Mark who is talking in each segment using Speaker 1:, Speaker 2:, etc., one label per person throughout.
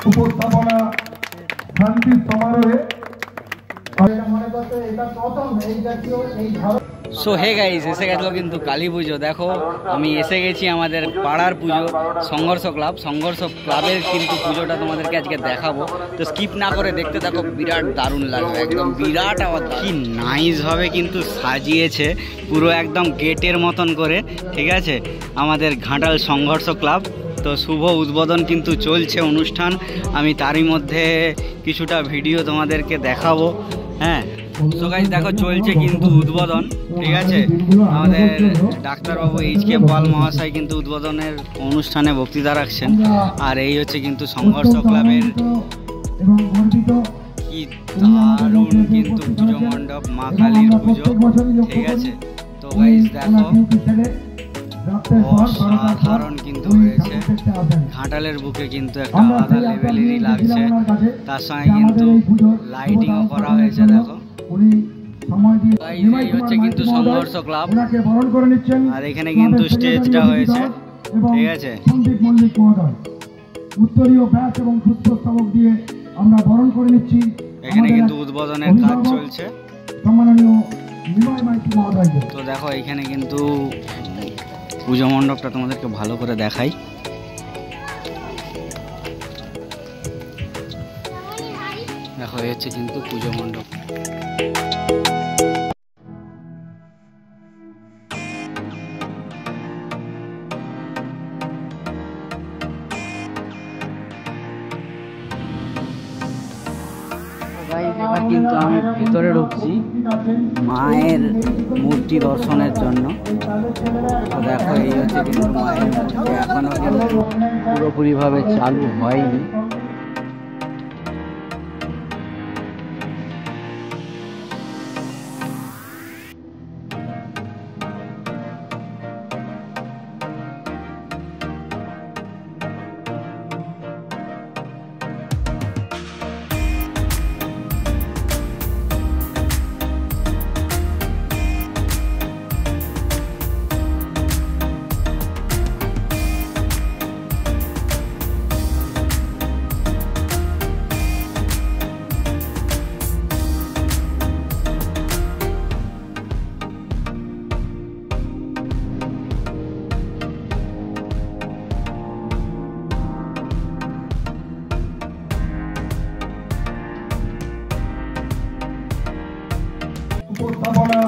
Speaker 1: উপস্থাপনা শান্তির সমারোহে।
Speaker 2: সো হে গাইস, এসে গেল কিন্তু কালী পুজো। দেখো আমি এসে গেছি আমাদের পাড়ার পুজো সংঘর্ষ ক্লাবের কিন্তু পুজোটা তোমাদেরকে আজকে দেখাবো। তো স্কিপ না করে দেখতে থাকো, বিরাট দারুণ লাগবে, একদম বিরাট আওয়াজ, কি নাইস ভাবে কিন্তু সাজিয়েছে পুরো একদম গেটের মতন করে, ঠিক আছে, আমাদের ঘাটাল সংঘর্ষ ক্লাব। তো শুভ উদ্বোধন কিন্তু চলছে অনুষ্ঠান, আমি তারই মধ্যে কিছুটা ভিডিও তোমাদেরকে দেখাবো। হ্যাঁ, তো গাইস দেখো চলছে কিন্তু উদ্বোধন, ঠিক আছে। আমাদের ডাক্তারবাবু এইচ.কে. পাল মহাশয় কিন্তু উদ্বোধনের অনুষ্ঠানে বক্তৃতা রাখছেন। আর এই হচ্ছে কিন্তু সংঘর্ষ ক্লাবের কি দারুণ কিন্তু পুজো মণ্ডপ, মা কালীর পুজো, ঠিক আছে। তো গাইস দেখো অসাধারণ কিন্তু হয়েছে, ঘাটালের বুকে কিন্তু একটা আলাদা লেভেলেরই লাগছে। তার সঙ্গে কিন্তু লাইটিংও করা হয়েছে। দেখো এই হচ্ছে কিন্তু সংঘর্ষ ক্লাব, আর এখানে কিন্তু স্টেজটা হয়েছে, ঠিক আছে।
Speaker 1: উত্তরীয় ব্যাস এবং পুষ্পস্তবক দিয়ে আমরা বরণ করে নিচ্ছি।
Speaker 2: এখানে কিন্তু উদ্বোধনের কাজ চলছে।
Speaker 1: সম্মাননীয় নিলয় মাইতি মহোদয়।
Speaker 2: তো দেখো এখানে কিন্তু পুজো মণ্ডপটা তোমাদেরকে ভালো করে দেখাই। দেখো এই হচ্ছে কিন্তু পুজো মণ্ডপ। এবার কিন্তু আমি ভিতরে ঢুকছি মায়ের মূর্তি দর্শনের জন্য। তো দেখো এই হচ্ছে কিন্তু মায়ের মূর্তি, এখনো কিন্তু পুরোপুরিভাবে চালু হয়নি।
Speaker 1: উপস্থাপনা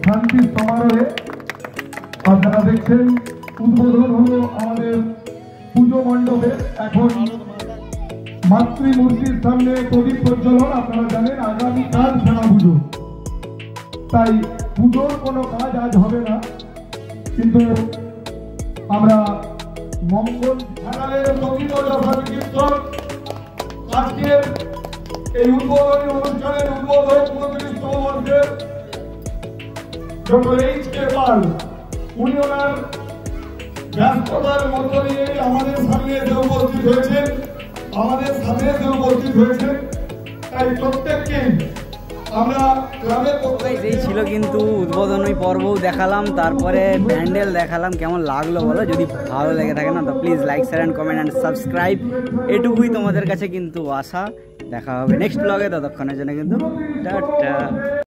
Speaker 1: শান্তির সমারোহে আপনারা দেখছেন উদ্বোধন হলো আমাদের পুজো মণ্ডপে। এখন মাতৃমূর্তির সামনে প্রদীপ প্রজ্বলন। আপনারা জানেন আগামীকাল সেনা পুজো, তাই পুজোর কোনো কাজ আজ হবে না, কিন্তু আমরা মঙ্গল ঘাটালের প্রকৃত যথাকীর্তন আজকের এই উদ্বোধনী অনুষ্ঠানের উদ্বোধক 29তম বর্ষের ডক্টর এইচ.কে. পাল, উনি ওনার ব্যস্ততার মধ্য দিয়ে আমাদের সামনে এসে উপস্থিত হয়েছেন, আমাদের সাথে এসে উপস্থিত হয়েছেন। তাই প্রত্যেককেই আমরা ক্লাবের
Speaker 2: এই ছিল কিন্তু উদ্বোধনী পর্বও দেখালাম, তারপরে প্যান্ডেল দেখালাম। কেমন লাগলো বলো? যদি ভালো লেগে থাকে না তো please like, share and comment and subscribe, এটুকুই তোমাদের কাছে কিন্তু আশা। দেখা হবে নেক্সট ব্লগে, ততক্ষণের জন্য কিন্তু টাটা।